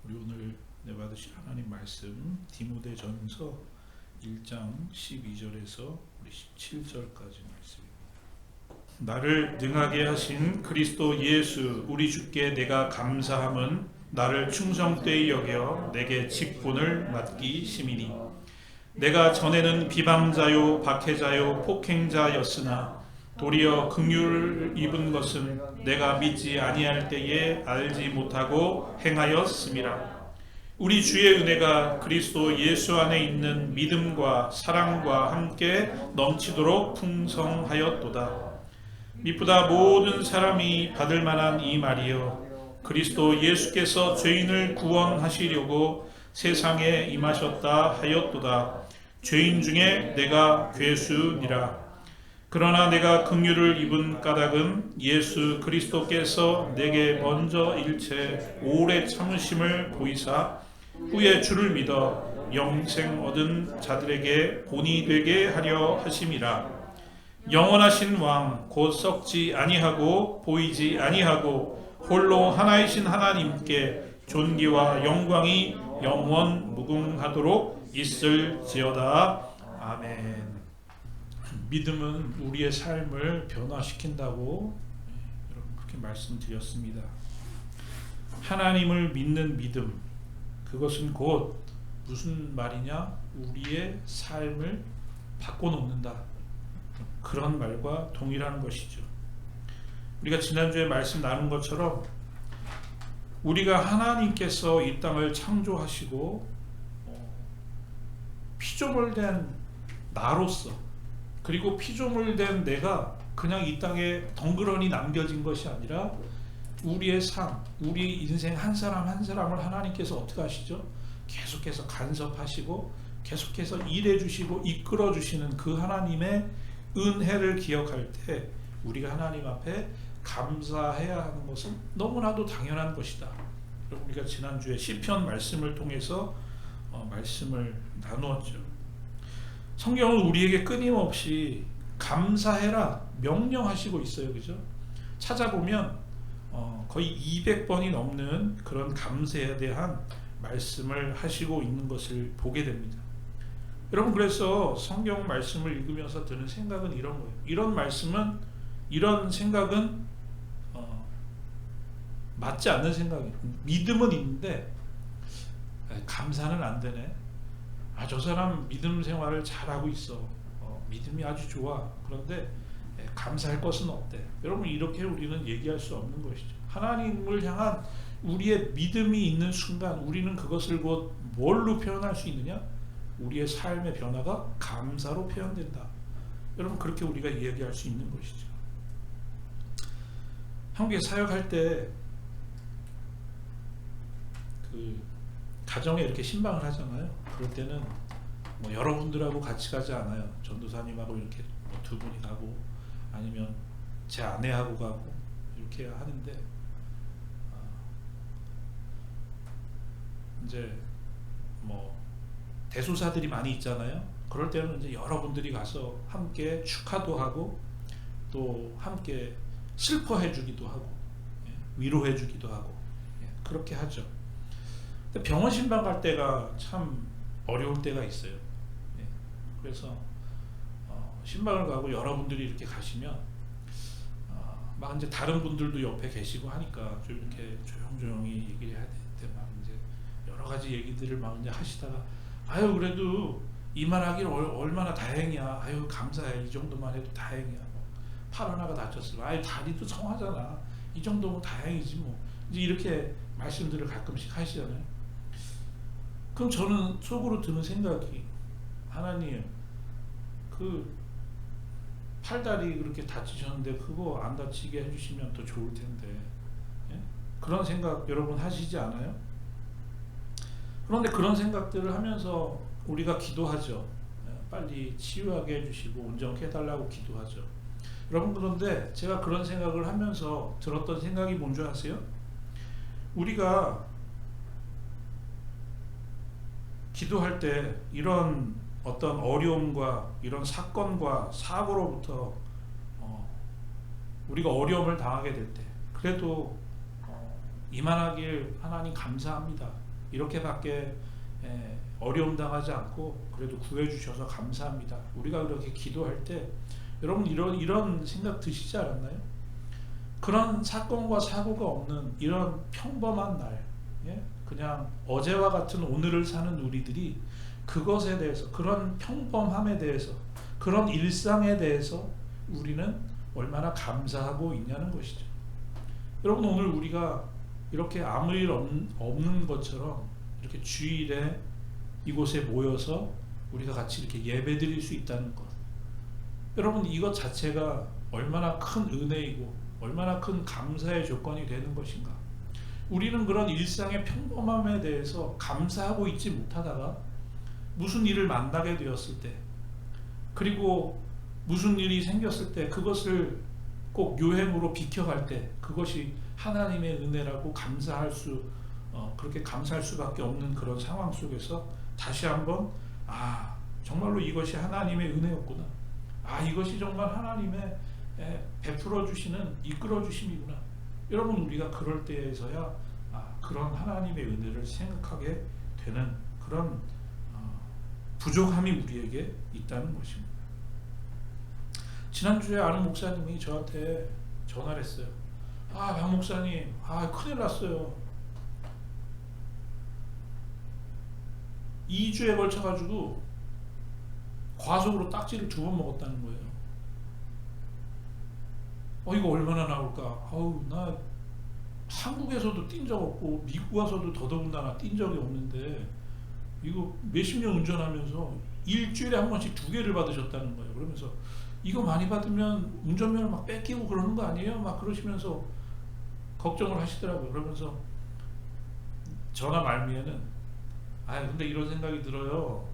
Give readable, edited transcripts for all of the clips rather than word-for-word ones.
우리 오늘 받으실 하나님 말씀 디모데전서 1장 12절에서 우리 17절까지 말씀입니다. 나를 능하게 하신 그리스도 예수 우리 주께 내가 감사함은 나를 충성되이 여겨 내게 직분을 맡기 심이니 내가 전에는 비방자요 박해자요 폭행자였으나 도리어 긍휼을 입은 것은 내가 믿지 아니할 때에 알지 못하고 행하였음이라. 우리 주의 은혜가 그리스도 예수 안에 있는 믿음과 사랑과 함께 넘치도록 풍성하였도다. 미쁘다 모든 사람이 받을 만한 이 말이여, 그리스도 예수께서 죄인을 구원하시려고 세상에 임하셨다 하였도다. 죄인 중에 내가 괴수니라. 그러나 내가 긍휼을 입은 까닭은 예수 그리스도께서 내게 먼저 일체 오래 참으심을 보이사 후에 주를 믿어 영생 얻은 자들에게 본이 되게 하려 하심이라. 영원하신 왕 곧 썩지 아니하고 보이지 아니하고 홀로 하나이신 하나님께 존귀와 영광이 영원 무궁하도록 있을지어다. 아멘. 믿음은 우리의 삶을 변화시킨다고 여러분 그렇게 말씀드렸습니다. 하나님을 믿는 믿음, 그것은 곧 무슨 말이냐? 우리의 삶을 바꿔놓는다, 그런 말과 동일한 것이죠. 우리가 지난주에 말씀 나눈 것처럼 우리가 하나님께서 이 땅을 창조하시고 피조물된 나로서, 그리고 피조물된 내가 그냥 이 땅에 덩그러니 남겨진 것이 아니라 우리의 삶, 우리 인생 한 사람 한 사람을 하나님께서 어떻게 하시죠? 계속해서 간섭하시고 계속해서 일해주시고 이끌어주시는 그 하나님의 은혜를 기억할 때 우리가 하나님 앞에 감사해야 하는 것은 너무나도 당연한 것이다. 우리가 지난주에 시편 말씀을 통해서 말씀을 나누었죠. 성경은 우리에게 끊임없이 감사해라 명령하시고 있어요. 그죠? 찾아보면 거의 200번이 넘는 그런 감사에 대한 말씀을 하시고 있는 것을 보게 됩니다. 여러분, 그래서 성경 말씀을 읽으면서 드는 생각은 이런 거예요. 이런 말씀은, 이런 생각은 맞지 않는 생각이에요. 믿음은 있는데 감사는 안 되네. 저 사람 믿음 생활을 잘하고 있어. 믿음이 아주 좋아. 그런데 감사할 것은 없대. 여러분, 이렇게 우리는 얘기할 수 없는 것이죠. 하나님을 향한 우리의 믿음이 있는 순간 우리는 그것을 곧 뭘로 표현할 수 있느냐? 우리의 삶의 변화가 감사로 표현된다. 여러분, 그렇게 우리가 이야기할 수 있는 것이죠. 한국에 사역할 때 가정에 이렇게 신방을 하잖아요. 그럴 때는 여러분들하고 같이 가지 않아요. 전도사님하고 이렇게 두 분이 가고 아니면 제 아내하고 가고 이렇게 하는데, 이제 대소사들이 많이 있잖아요. 그럴 때는 이제 여러분들이 가서 함께 축하도 하고 또 함께 슬퍼해 주기도 하고 위로해 주기도 하고 그렇게 하죠. 근데 병원 신방 갈 때가 참 어려울 때가 있어요. 그래서 신방을 가고 여러분들이 이렇게 가시면 막 이제 다른 분들도 옆에 계시고 하니까 좀 이렇게 조용조용히 얘기를 해야 되는데 막 이제 여러 가지 얘기들을 막 이제 하시다가 아유 그래도 이만하길 얼마나 다행이야. 아유 감사해. 이 정도만 해도 다행이야. 팔 하나가 다쳤어. 아유 다리도 성하잖아. 이 정도면 다행이지 뭐. 이제 이렇게 말씀들을 가끔씩 하시잖아요. 그럼 저는 속으로 드는 생각이, 하나님 그 팔다리 그렇게 다치셨는데 그거 안 다치게 해주시면 더 좋을 텐데, 그런 생각 여러분 하시지 않아요? 그런데 그런 생각들을 하면서 우리가 기도하죠. 빨리 치유하게 해주시고 온전케 해달라고 기도하죠. 여러분, 그런데 제가 그런 생각을 하면서 들었던 생각이 뭔지 아세요? 우리가 기도할 때 이런 어떤 어려움과 이런 사건과 사고로부터 우리가 어려움을 당하게 될 때 그래도 이만하길 하나님 감사합니다. 이렇게밖에 어려움 당하지 않고 그래도 구해주셔서 감사합니다. 우리가 그렇게 기도할 때 여러분 이런 생각 드시지 않았나요? 그런 사건과 사고가 없는 이런 평범한 날, 그냥 어제와 같은 오늘을 사는 우리들이 그것에 대해서, 그런 평범함에 대해서, 그런 일상에 대해서 우리는 얼마나 감사하고 있냐는 것이죠. 여러분, 오늘 우리가 이렇게 아무 일 없는 것처럼 이렇게 주일에 이곳에 모여서 우리가 같이 이렇게 예배 드릴 수 있다는 것, 여러분, 이것 자체가 얼마나 큰 은혜이고 얼마나 큰 감사의 조건이 되는 것인가. 우리는 그런 일상의 평범함에 대해서 감사하고 있지 못하다가 무슨 일을 만나게 되었을 때, 그리고 무슨 일이 생겼을 때 그것을 꼭 요행으로 비켜갈 때 그것이 하나님의 은혜라고 그렇게 감사할 수밖에 없는 그런 상황 속에서 다시 한번 정말로 이것이 하나님의 은혜였구나, 이것이 정말 하나님의 베풀어 주시는 이끌어 주심이구나. 여러분, 우리가 그럴 때에서야 그런 하나님의 은혜를 생각하게 되는 그런 부족함이 우리에게 있다는 것입니다. 지난주에 아는 목사님이 저한테 전화를 했어요. 박 목사님, 큰일 났어요. 2주에 걸쳐가지고 과속으로 딱지를 2번 먹었다는 거예요. 이거 얼마나 나올까? 나 한국에서도 뛴 적 없고 미국 와서도 더더군다나 뛴 적이 없는데 이거 몇십 년 운전하면서 일주일에 한 번씩 2개를 받으셨다는 거예요. 그러면서 이거 많이 받으면 운전면허 막 뺏기고 그러는 거 아니에요? 막 그러시면서 걱정을 하시더라고요. 그러면서 전화 말미에는 근데 이런 생각이 들어요.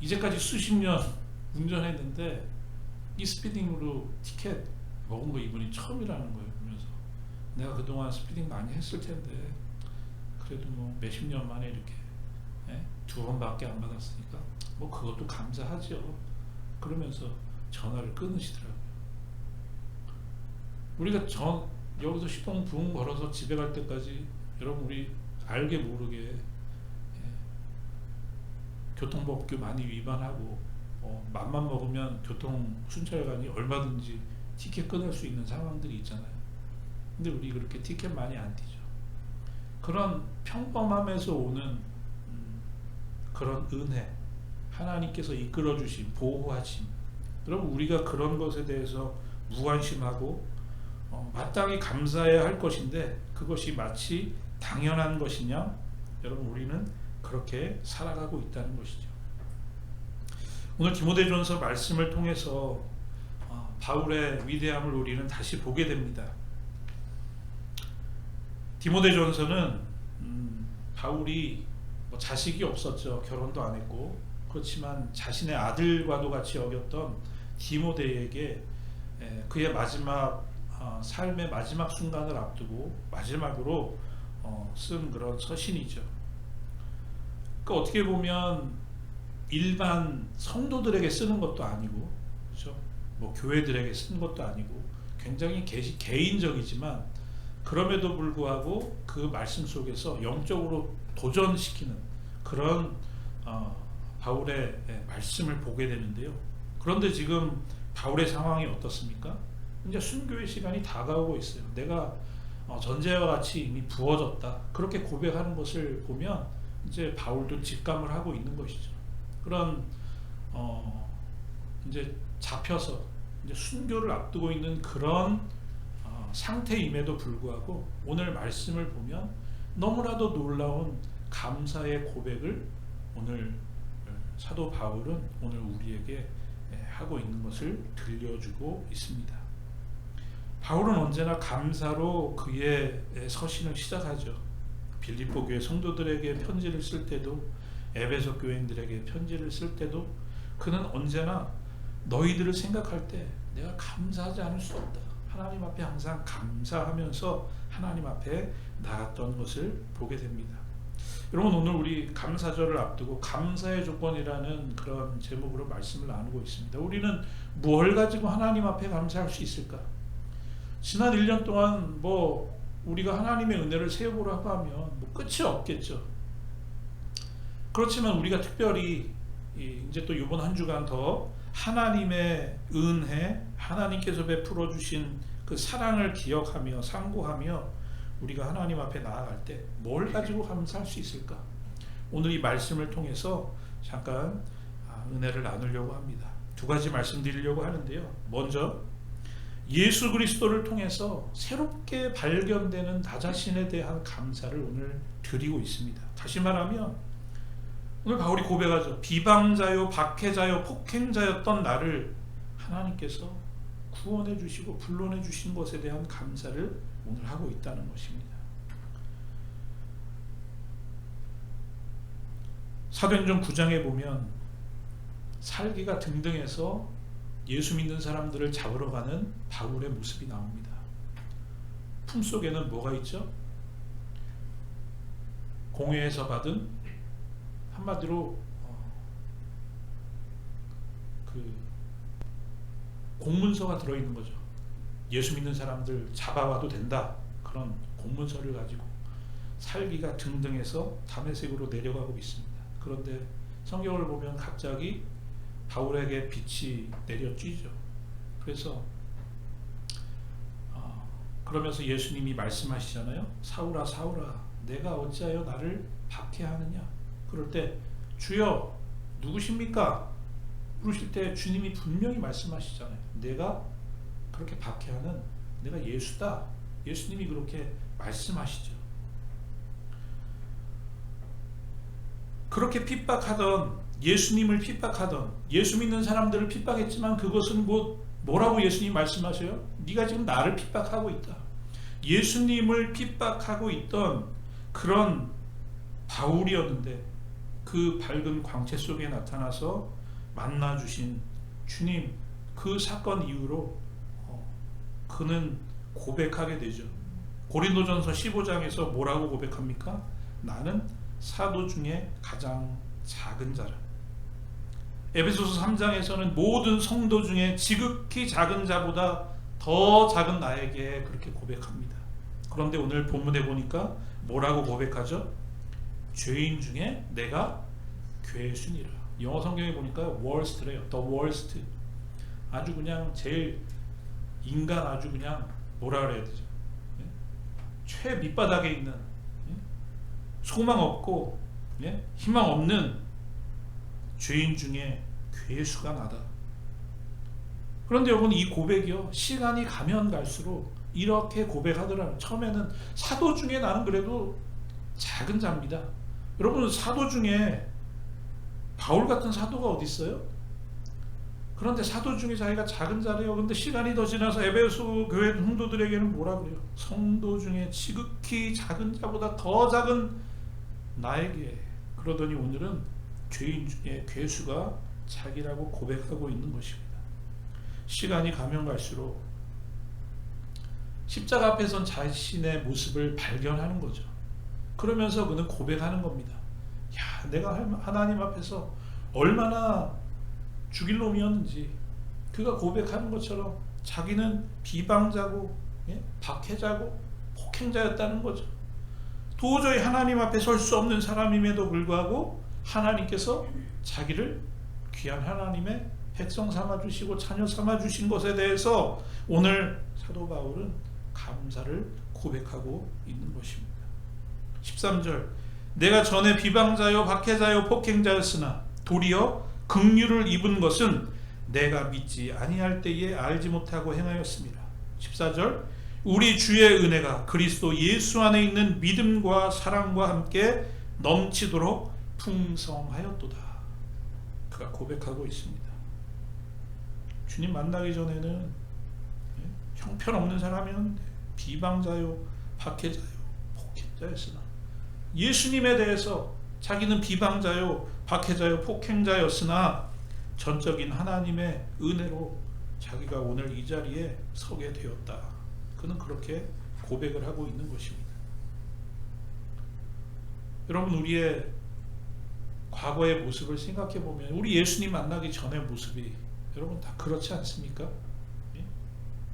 이제까지 수십 년 운전했는데 이 스피딩으로 티켓 먹은 거 이번이 처음이라는 거예요. 그러면서 내가 그동안 스피딩 많이 했을 텐데 그래도 뭐 몇십 년 만에 이렇게 2번밖에 안 받았으니까 뭐 그것도 감사하죠. 그러면서 전화를 끊으시더라고요. 우리가 여기서 시동 붕 걸어서 집에 갈 때까지 여러분, 우리 알게 모르게 교통법규 많이 위반하고 맘만 먹으면 교통 순찰관이 얼마든지 티켓 끊을 수 있는 상황들이 있잖아요. 근데 우리 그렇게 티켓 많이 안 띄죠. 그런 평범함에서 오는 그런 은혜, 하나님께서 이끌어 주신 보호하심, 여러분, 우리가 그런 것에 대해서 무관심하고 마땅히 감사해야 할 것인데 그것이 마치 당연한 것이냐? 여러분, 우리는 그렇게 살아가고 있다는 것이죠. 오늘 디모데전서 말씀을 통해서 바울의 위대함을 우리는 다시 보게 됩니다. 디모데전서는 바울이 자식이 없었죠. 결혼도 안 했고. 그렇지만 자신의 아들과도 같이 여겼던 디모데에게 그의 마지막 삶의 마지막 순간을 앞두고 마지막으로 쓴 그런 서신이죠. 그러니까 어떻게 보면 일반 성도들에게 쓰는 것도 아니고, 그렇죠? 뭐 교회들에게 쓴 것도 아니고 굉장히 개인적이지만 그럼에도 불구하고 그 말씀 속에서 영적으로 도전시키는 그런 바울의 말씀을 보게 되는데요. 그런데 지금 바울의 상황이 어떻습니까? 이제 순교의 시간이 다가오고 있어요. 내가 전제와 같이 이미 부어졌다, 그렇게 고백하는 것을 보면 이제 바울도 직감을 하고 있는 것이죠. 그런 이제 잡혀서 이제 순교를 앞두고 있는 그런 상태임에도 불구하고 오늘 말씀을 보면 너무나도 놀라운 감사의 고백을 오늘 사도 바울은 오늘 우리에게 하고 있는 것을 들려주고 있습니다. 바울은 언제나 감사로 그의 서신을 시작하죠. 빌립보 교회 성도들에게 편지를 쓸 때도, 에베소 교인들에게 편지를 쓸 때도 그는 언제나 너희들을 생각할 때 내가 감사하지 않을 수 없다, 하나님 앞에 항상 감사하면서 하나님 앞에 나갔던 것을 보게 됩니다. 여러분, 오늘 우리 감사절을 앞두고 감사의 조건이라는 그런 제목으로 말씀을 나누고 있습니다. 우리는 뭘 가지고 하나님 앞에 감사할 수 있을까? 지난 1년 동안 뭐 우리가 하나님의 은혜를 세보라고 하면 뭐 끝이 없겠죠. 그렇지만 우리가 특별히 이제 또 이번 한 주간 더 하나님의 은혜, 하나님께서 베풀어 주신 그 사랑을 기억하며 상고하며 우리가 하나님 앞에 나아갈 때 뭘 가지고 감사할 수 있을까? 오늘 이 말씀을 통해서 잠깐 은혜를 나누려고 합니다. 두 가지 말씀드리려고 하는데요. 먼저 예수 그리스도를 통해서 새롭게 발견되는 나 자신에 대한 감사를 오늘 드리고 있습니다. 다시 말하면 오늘 바울이 고백하죠. 비방자요 박해자요 폭행자였던 나를 하나님께서 구원해 주시고 불러내 주신 것에 대한 감사를 오늘 하고 있다는 것입니다. 사도행전 9장에 보면 살기가 등등해서 예수 믿는 사람들을 잡으러 가는 바울의 모습이 나옵니다. 품속에는 뭐가 있죠? 공회에서 받은 한마디로 그 공문서가 들어있는 거죠. 예수 믿는 사람들 잡아와도 된다. 그런 공문서를 가지고 살기가 등등해서 다메섹으로 내려가고 있습니다. 그런데 성경을 보면 갑자기 바울에게 빛이 내려쬐죠. 그래서 그러면서 예수님이 말씀하시잖아요. 사울아 사울아 내가 어찌하여 나를 박해하느냐. 그럴 때 주여 누구십니까? 물으실 때 주님이 분명히 말씀하시잖아요. 내가 그렇게 박해하는 내가 예수다. 예수님이 그렇게 말씀하시죠. 그렇게 핍박하던 예수님을 핍박하던 예수 믿는 사람들을 핍박했지만 그것은 뭐라고 예수님이 말씀하세요? 네가 지금 나를 핍박하고 있다. 예수님을 핍박하고 있던 그런 바울이었는데 그 밝은 광채 속에 나타나서 만나주신 주님, 그 사건 이후로 그는 고백하게 되죠. 고린도전서 15장에서 뭐라고 고백합니까? 나는 사도 중에 가장 작은 자라. 에베소서 3장에서는 모든 성도 중에 지극히 작은 자보다 더 작은 나에게 그렇게 고백합니다. 그런데 오늘 본문에 보니까 뭐라고 고백하죠? 죄인 중에 내가 괴순이라. 영어 성경에 보니까 worst래요. the worst. 아주 그냥 제일 인간 아주 그냥 뭐라 그래야 되죠? 최 밑바닥에 있는 소망 없고 희망 없는 죄인 중에 괴수가 나다. 그런데 여러분 이 고백이요 시간이 가면 갈수록 이렇게 고백하더라고요. 처음에는 사도 중에 나는 그래도 작은 자입니다. 여러분 사도 중에 바울 같은 사도가 어디 있어요? 그런데 사도 중에 자기가 작은 자래요. 그런데 시간이 더 지나서 에베소 교회 성도들에게는 뭐라 그래요? 성도 중에 지극히 작은 자보다 더 작은 나에게. 그러더니 오늘은 죄인 중에 괴수가 자기라고 고백하고 있는 것입니다. 시간이 가면 갈수록 십자가 앞에선 자신의 모습을 발견하는 거죠. 그러면서 그는 고백하는 겁니다. 야, 내가 하나님 앞에서 얼마나 죽일 놈이었는지. 그가 고백하는 것처럼 자기는 비방자고 박해자고 폭행자였다는 거죠. 도저히 하나님 앞에 설 수 없는 사람임에도 불구하고 하나님께서 자기를 귀한 하나님의 백성 삼아주시고 자녀 삼아주신 것에 대해서 오늘 사도 바울은 감사를 고백하고 있는 것입니다. 13절 내가 전에 비방자요 박해자요 폭행자였으나 도리어 긍휼을 입은 것은 내가 믿지 아니할 때에 알지 못하고 행하였습니다. 14절 우리 주의 은혜가 그리스도 예수 안에 있는 믿음과 사랑과 함께 넘치도록 풍성하였도다. 그가 고백하고 있습니다. 주님 만나기 전에는 형편없는 사람이었는데 비방자요 박해자요 폭행자였으나 예수님에 대해서 자기는 비방자요 박해자요 폭행자였으나 전적인 하나님의 은혜로 자기가 오늘 이 자리에 서게 되었다. 그는 그렇게 고백을 하고 있는 것입니다. 여러분 우리의 과거의 모습을 생각해 보면 우리 예수님 만나기 전의 모습이 여러분 다 그렇지 않습니까?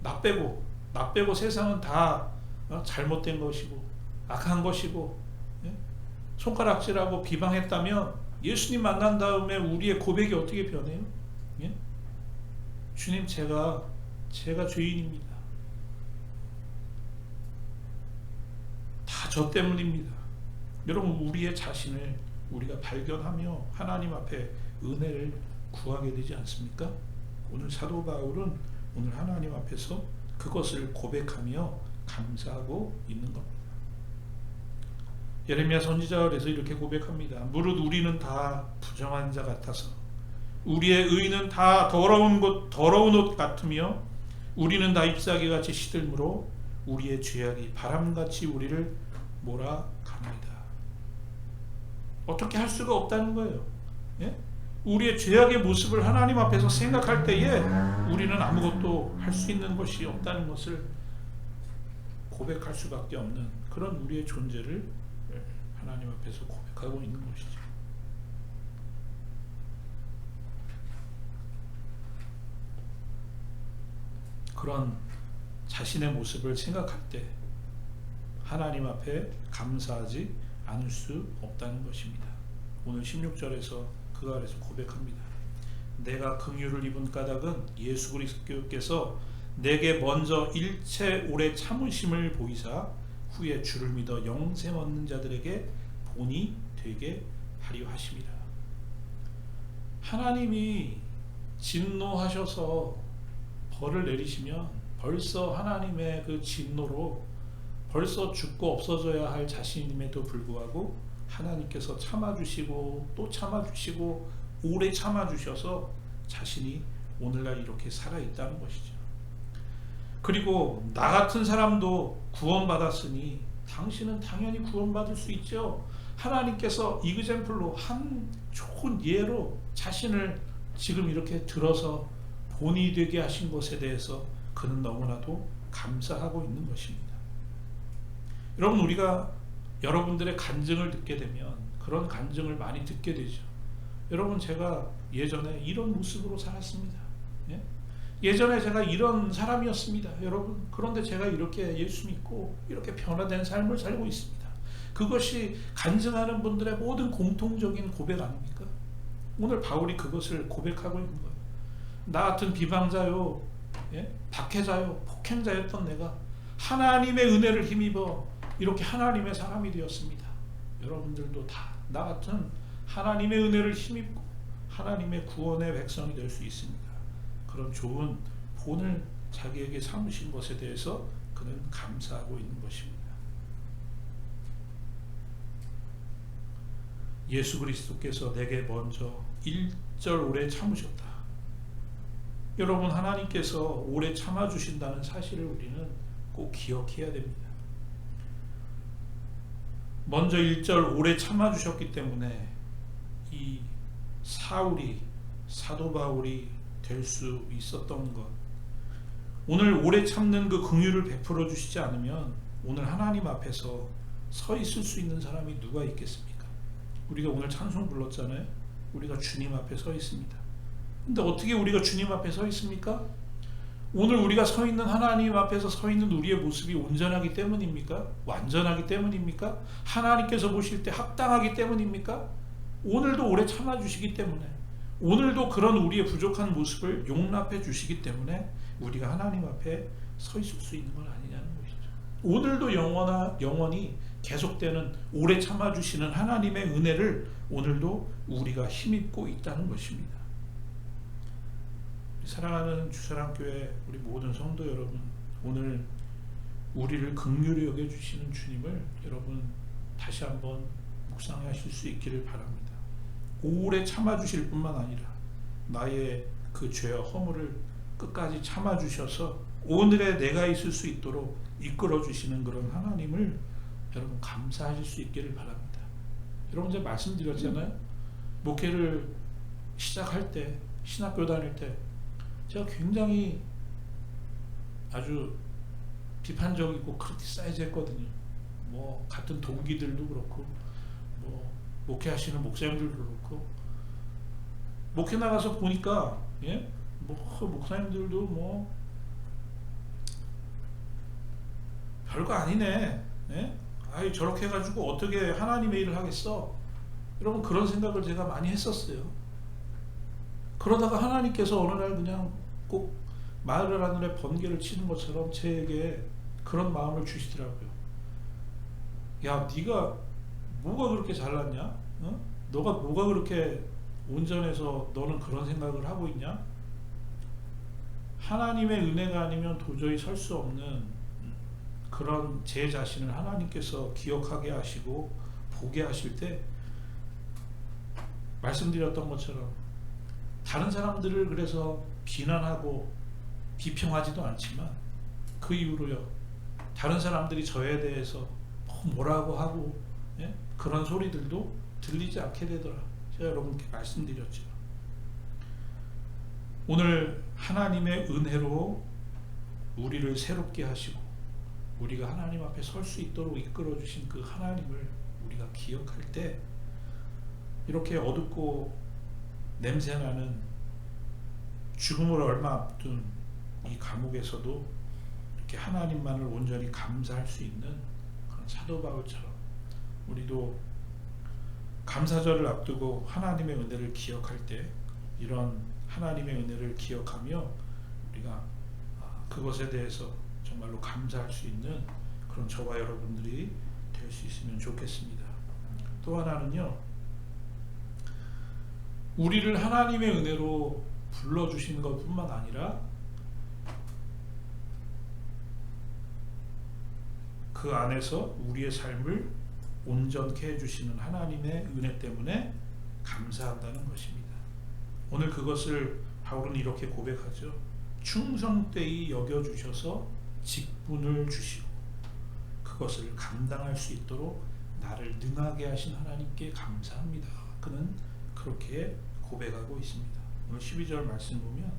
나 빼고 세상은 다 잘못된 것이고 악한 것이고, 예? 손가락질하고 비방했다면 예수님 만난 다음에 우리의 고백이 어떻게 변해요? 예? 주님, 제가 죄인입니다. 다 저 때문입니다. 여러분, 우리의 자신을 우리가 발견하며 하나님 앞에 은혜를 구하게 되지 않습니까? 오늘 사도 바울은 오늘 하나님 앞에서 그것을 고백하며 감사하고 있는 겁니다. 예레미야 선지자가 그래서 이렇게 고백합니다. 무릇 우리는 다 부정한 자 같아서 우리의 의는 다 더러운 옷 같으며 우리는 다 잎사귀 같이 시들므로 우리의 죄악이 바람같이 우리를 몰아갑니다. 어떻게 할 수가 없다는 거예요. 예? 우리의 죄악의 모습을 하나님 앞에서 생각할 때에 우리는 아무것도 할 수 있는 것이 없다는 것을 고백할 수밖에 없는 그런 우리의 존재를 하나님 앞에서 고백하고 있는 것이죠. 그런 자신의 모습을 생각할 때 하나님 앞에 감사하지 않을 수 없다는 것입니다. 오늘 16절에서 그가 그래서 고백합니다. 내가 긍휼을 입은 까닭은 예수 그리스도께서 내게 먼저 일체 오래 참으심을 보이사 후에 주를 믿어 영생 얻는 자들에게 본이 되게 하려 하심이라. 하나님이 진노하셔서 벌을 내리시면 벌써 하나님의 그 진노로 벌써 죽고 없어져야 할 자신임에도 불구하고 하나님께서 참아주시고 또 참아주시고 오래 참아주셔서 자신이 오늘날 이렇게 살아있다는 것이죠. 그리고 나 같은 사람도 구원받았으니 당신은 당연히 구원받을 수 있죠. 하나님께서 이그젬플로 한 좋은 예로 자신을 지금 이렇게 들어서 본이 되게 하신 것에 대해서 그는 너무나도 감사하고 있는 것입니다. 여러분, 우리가 여러분들의 간증을 듣게 되면 그런 간증을 많이 듣게 되죠. 여러분, 제가 예전에 이런 모습으로 살았습니다. 예? 예전에 제가 이런 사람이었습니다. 여러분, 그런데 제가 이렇게 예수 믿고 이렇게 변화된 삶을 살고 있습니다. 그것이 간증하는 분들의 모든 공통적인 고백 아닙니까? 오늘 바울이 그것을 고백하고 있는 거예요. 나 같은 비방자요, 예? 박해자요, 폭행자였던 내가 하나님의 은혜를 힘입어 이렇게 하나님의 사람이 되었습니다. 여러분들도 다 나 같은 하나님의 은혜를 힘입고 하나님의 구원의 백성이 될 수 있습니다. 그런 좋은 본을 자기에게 삼으신 것에 대해서 그는 감사하고 있는 것입니다. 예수 그리스도께서 내게 먼저 일절 오래 참으셨다. 여러분, 하나님께서 오래 참아주신다는 사실을 우리는 꼭 기억해야 됩니다. 먼저 1절 오래 참아주셨기 때문에 이 사도 바울이 될 수 있었던 것, 오늘 오래 참는 그 긍휼을 베풀어 주시지 않으면 오늘 하나님 앞에서 서 있을 수 있는 사람이 누가 있겠습니까? 우리가 오늘 찬송 불렀잖아요. 우리가 주님 앞에 서 있습니다. 근데 어떻게 우리가 주님 앞에 서 있습니까? 오늘 우리가 서 있는 하나님 앞에서 서 있는 우리의 모습이 온전하기 때문입니까? 완전하기 때문입니까? 하나님께서 보실 때 합당하기 때문입니까? 오늘도 오래 참아주시기 때문에, 오늘도 그런 우리의 부족한 모습을 용납해 주시기 때문에 우리가 하나님 앞에 서 있을 수 있는 건 아니냐는 것이죠. 오늘도 영원히 계속되는 오래 참아주시는 하나님의 은혜를 오늘도 우리가 힘입고 있다는 것입니다. 사랑하는 주사랑교회 우리 모든 성도 여러분, 오늘 우리를 긍휼히 여겨주시는 주님을 여러분 다시 한번 묵상하실 수 있기를 바랍니다. 오래 참아주실 뿐만 아니라 나의 그 죄와 허물을 끝까지 참아주셔서 오늘의 내가 있을 수 있도록 이끌어주시는 그런 하나님을 여러분 감사하실 수 있기를 바랍니다. 여러분, 제가 말씀드렸잖아요. 목회를 시작할 때, 신학교 다닐 때 제가 굉장히 아주 비판적이고 크리티사이즈 했거든요. 뭐 같은 동기들도 그렇고 뭐 목회하시는 목사님들도 그렇고, 목회 나가서 보니까 목사님들도 뭐 별거 아니네. 예? 아이 저렇게 해가지고 어떻게 하나님의 일을 하겠어? 여러분 그런 생각을 제가 많이 했었어요. 그러다가 하나님께서 어느 날 그냥 꼭 마을 하늘에 번개를 치는 것처럼 제게 그런 마음을 주시더라고요. 야, 네가 뭐가 그렇게 잘났냐? 어? 너가 뭐가 그렇게 온전해서 너는 그런 생각을 하고 있냐? 하나님의 은혜가 아니면 도저히 설 수 없는 그런 제 자신을 하나님께서 기억하게 하시고 보게 하실 때 말씀드렸던 것처럼 다른 사람들을 그래서 비난하고 비평하지도 않지만 그 이후로요 다른 사람들이 저에 대해서 뭐라고 하고 예? 그런 소리들도 들리지 않게 되더라. 제가 여러분께 말씀드렸죠. 오늘 하나님의 은혜로 우리를 새롭게 하시고 우리가 하나님 앞에 설 수 있도록 이끌어 주신 그 하나님을 우리가 기억할 때 이렇게 어둡고 냄새나는 죽음을 얼마 앞둔 이 감옥에서도 이렇게 하나님만을 온전히 감사할 수 있는 그런 사도 바울처럼 우리도 감사절을 앞두고 하나님의 은혜를 기억할 때 이런 하나님의 은혜를 기억하며 우리가 그것에 대해서 정말로 감사할 수 있는 그런 저와 여러분들이 될 수 있으면 좋겠습니다. 또 하나는요, 우리를 하나님의 은혜로 불러주신 것뿐만 아니라 그 안에서 우리의 삶을 온전케 해주시는 하나님의 은혜 때문에 감사한다는 것입니다. 오늘 그것을 바울은 이렇게 고백하죠. 충성되이 여겨주셔서 직분을 주시고 그것을 감당할 수 있도록 나를 능하게 하신 하나님께 감사합니다. 그는 그렇게 고백하고 있습니다. 오늘 12절 말씀 보면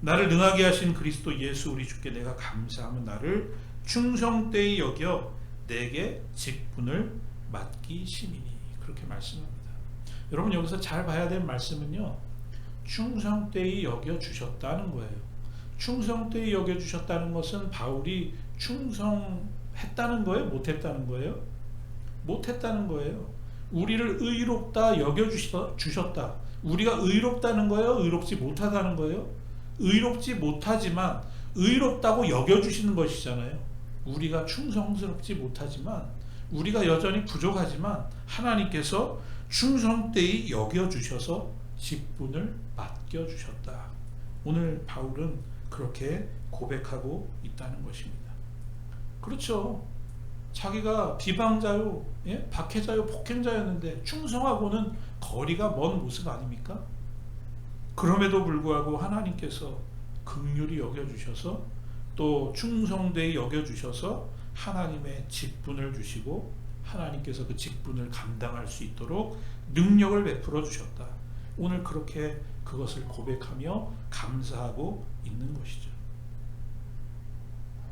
나를 능하게 하신 그리스도 예수 우리 주께 내가 감사하면 나를 충성되이 여겨 내게 직분을 맡기시니니 그렇게 말씀합니다. 여러분 여기서 잘 봐야 될 말씀은요. 충성되이 여겨주셨다는 거예요. 충성되이 여겨주셨다는 것은 바울이 충성했다는 거예요? 못했다는 거예요? 못했다는 거예요. 우리를 의롭다 여겨주셨다. 우리가 의롭다는 거예요? 의롭지 못하다는 거예요? 의롭지 못하지만 의롭다고 여겨주시는 것이잖아요. 우리가 충성스럽지 못하지만 우리가 여전히 부족하지만 하나님께서 충성되이 여겨주셔서 직분을 맡겨주셨다. 오늘 바울은 그렇게 고백하고 있다는 것입니다. 그렇죠. 자기가 비방자요, 예? 박해자요, 폭행자였는데 충성하고는 거리가 먼 모습 아닙니까? 그럼에도 불구하고 하나님께서 긍휼히 여겨주셔서 또 충성되이 여겨주셔서 하나님의 직분을 주시고 하나님께서 그 직분을 감당할 수 있도록 능력을 베풀어 주셨다. 오늘 그렇게 그것을 고백하며 감사하고 있는 것이죠.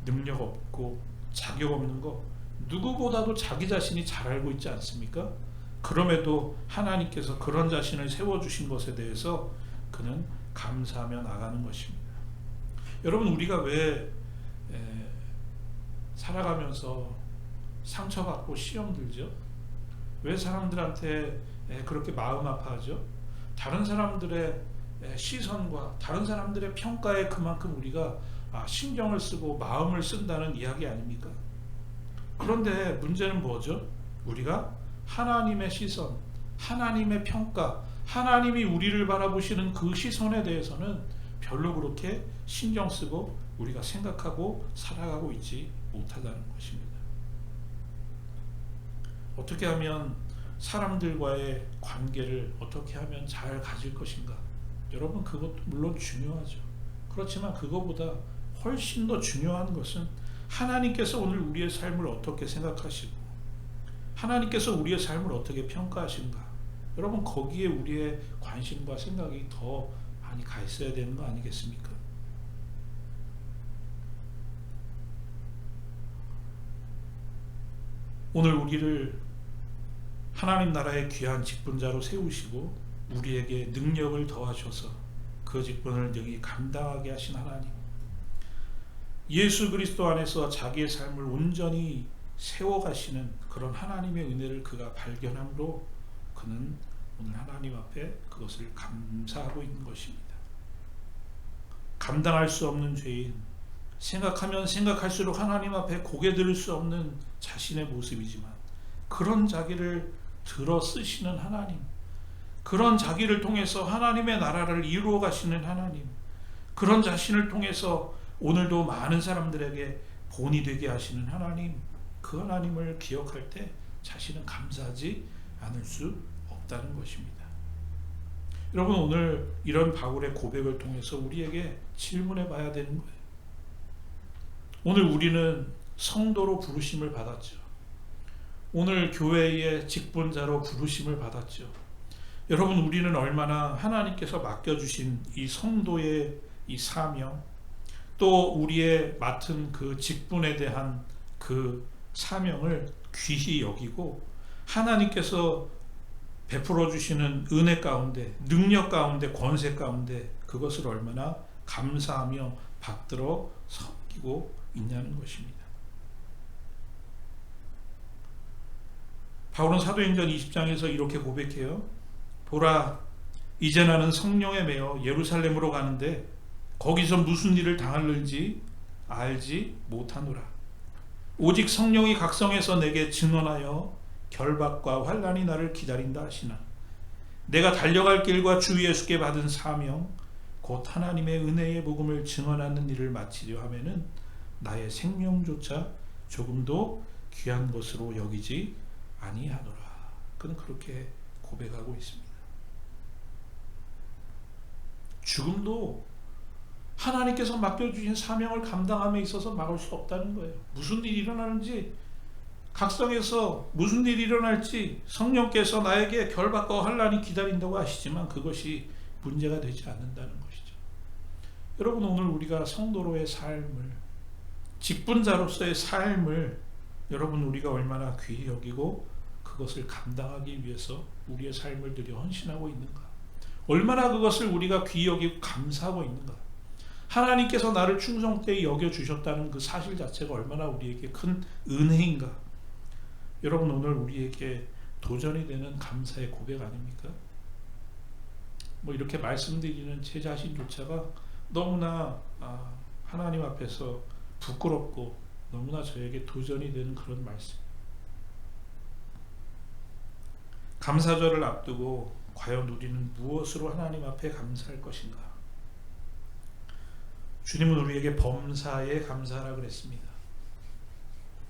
능력 없고 자격 없는 거 누구보다도 자기 자신이 잘 알고 있지 않습니까? 그럼에도 하나님께서 그런 자신을 세워주신 것에 대해서 그는 감사하며 나가는 것입니다. 여러분 우리가 왜 살아가면서 상처받고 시험 들죠? 왜 사람들한테 그렇게 마음 아파하죠? 다른 사람들의 시선과 다른 사람들의 평가에 그만큼 우리가 신경을 쓰고 마음을 쓴다는 이야기 아닙니까? 그런데 문제는 뭐죠? 우리가 하나님의 시선, 하나님의 평가, 하나님이 우리를 바라보시는 그 시선에 대해서는 별로 그렇게 신경 쓰고 우리가 생각하고 살아가고 있지 못하다는 것입니다. 어떻게 하면 사람들과의 관계를 어떻게 하면 잘 가질 것인가? 여러분 그것도 물론 중요하죠. 그렇지만 그거보다 훨씬 더 중요한 것은 하나님께서 오늘 우리의 삶을 어떻게 생각하시고 하나님께서 우리의 삶을 어떻게 평가하시는가? 여러분 거기에 우리의 관심과 생각이 더 많이 가 있어야 되는 거 아니겠습니까? 오늘 우리를 하나님 나라의 귀한 직분자로 세우시고 우리에게 능력을 더하셔서 그 직분을 능히 감당하게 하신 하나님, 예수 그리스도 안에서 자기의 삶을 온전히 세워가시는 그런 하나님의 은혜를 그가 발견함으로 그는 오늘 하나님 앞에 그것을 감사하고 있는 것입니다. 감당할 수 없는 죄인, 생각하면 생각할수록 하나님 앞에 고개 들을 수 없는 자신의 모습이지만 그런 자기를 들어 쓰시는 하나님, 그런 자기를 통해서 하나님의 나라를 이루어 가시는 하나님, 그런 자신을 통해서 오늘도 많은 사람들에게 본이 되게 하시는 하나님, 그 하나님을 기억할 때 자신은 감사하지 않을 수 없다는 것입니다. 여러분, 오늘 이런 바울의 고백을 통해서 우리에게 질문해 봐야 되는 거예요. 오늘 우리는 성도로 부르심을 받았죠. 오늘 교회의 직분자로 부르심을 받았죠. 여러분, 우리는 얼마나 하나님께서 맡겨주신 이 성도의 이 사명, 또 우리의 맡은 그 직분에 대한 그 사명을 귀히 여기고 하나님께서 베풀어 주시는 은혜 가운데, 능력 가운데, 권세 가운데 그것을 얼마나 감사하며 받들어 섬기고 있냐는 것입니다. 바울은 사도행전 20장에서 이렇게 고백해요. 보라, 이제 나는 성령에 매여 예루살렘으로 가는데 거기서 무슨 일을 당할는지 알지 못하노라. 오직 성령이 각성해서 내게 증언하여 결박과 환난이 나를 기다린다 하시나 내가 달려갈 길과 주 예수께 받은 사명 곧 하나님의 은혜의 복음을 증언하는 일을 마치려 하면은 나의 생명조차 조금도 귀한 것으로 여기지 아니하노라. 그는 그렇게 고백하고 있습니다. 죽음도 하나님께서 맡겨주신 사명을 감당함에 있어서 막을 수 없다는 거예요. 무슨 일이 일어나는지, 각성에서 무슨 일이 일어날지 성령께서 나에게 결박과 환난이 기다린다고 하시지만 그것이 문제가 되지 않는다는 것이죠. 여러분, 오늘 우리가 성도로의 삶을, 직분자로서의 삶을 여러분 우리가 얼마나 귀히 여기고 그것을 감당하기 위해서 우리의 삶을 들여 헌신하고 있는가, 얼마나 그것을 우리가 귀히 여기고 감사하고 있는가, 하나님께서 나를 충성되이 여겨주셨다는 그 사실 자체가 얼마나 우리에게 큰 은혜인가. 여러분, 오늘 우리에게 도전이 되는 감사의 고백 아닙니까? 이렇게 말씀드리는 제 자신조차가 너무나 하나님 앞에서 부끄럽고 너무나 저에게 도전이 되는 그런 말씀. 감사절을 앞두고 과연 우리는 무엇으로 하나님 앞에 감사할 것인가? 주님은 우리에게 범사에 감사하라 그랬습니다.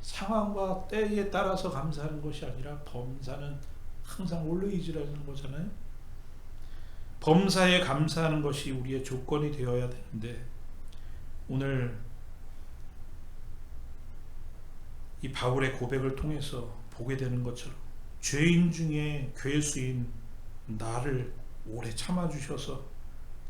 상황과 때에 따라서 감사하는 것이 아니라 범사는 항상 올레이즈라는 거잖아요. 범사에 감사하는 것이 우리의 조건이 되어야 되는데 오늘 이 바울의 고백을 통해서 보게 되는 것처럼 죄인 중에 괴수인 나를 오래 참아주셔서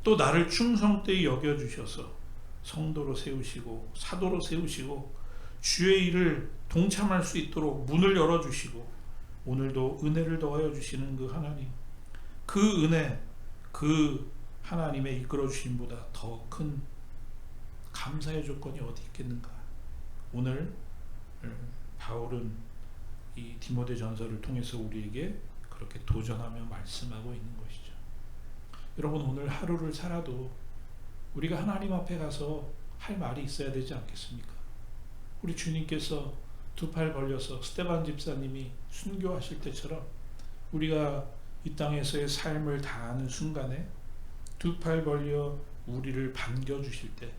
또 나를 충성되이 여겨주셔서 성도로 세우시고 사도로 세우시고 주의 일을 동참할 수 있도록 문을 열어주시고 오늘도 은혜를 더하여 주시는 그 하나님, 그 은혜, 그 하나님의 이끌어 주심보다 더 큰 감사의 조건이 어디 있겠는가. 오늘 바울은 이 디모데 전서를 통해서 우리에게 그렇게 도전하며 말씀하고 있는 것이죠. 여러분, 오늘 하루를 살아도 우리가 하나님 앞에 가서 할 말이 있어야 되지 않겠습니까? 우리 주님께서 두 팔 벌려서 스데반 집사님이 순교하실 때처럼 우리가 이 땅에서의 삶을 다하는 순간에 두 팔 벌려 우리를 반겨주실 때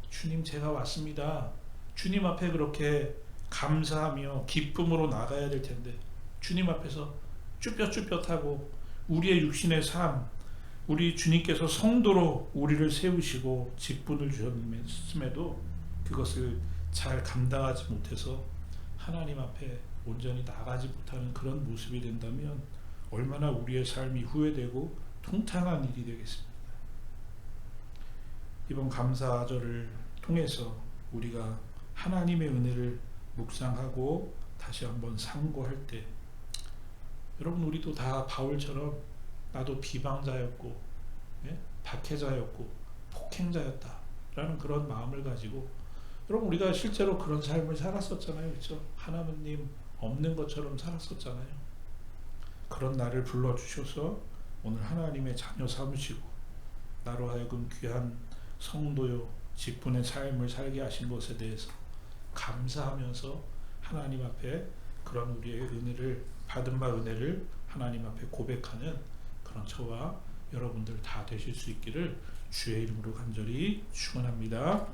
주님, 제가 왔습니다. 주님 앞에 그렇게 감사하며 기쁨으로 나가야 될 텐데 주님 앞에서 쭈뼛쭈뼛하고 우리의 육신의 삶, 우리 주님께서 성도로 우리를 세우시고 직분을 주셨음에도 그것을 잘 감당하지 못해서 하나님 앞에 온전히 나가지 못하는 그런 모습이 된다면 얼마나 우리의 삶이 후회되고 통탄한 일이 되겠습니까? 이번 감사절을 통해서 우리가 하나님의 은혜를 묵상하고 다시 한번 상고할 때 여러분, 우리도 다 바울처럼 나도 비방자였고 박해자였고 폭행자였다 라는 그런 마음을 가지고 여러분 우리가 실제로 그런 삶을 살았었잖아요. 그렇죠? 하나님 없는 것처럼 살았었잖아요. 그런 나를 불러주셔서 오늘 하나님의 자녀 삼으시고 나로 하여금 귀한 성도요 직분의 삶을 살게 하신 것에 대해서 감사하면서 하나님 앞에 그런 우리의 은혜를 받은 바 은혜를 하나님 앞에 고백하는 그런 저와 여러분들 다 되실 수 있기를 주의 이름으로 간절히 축원합니다.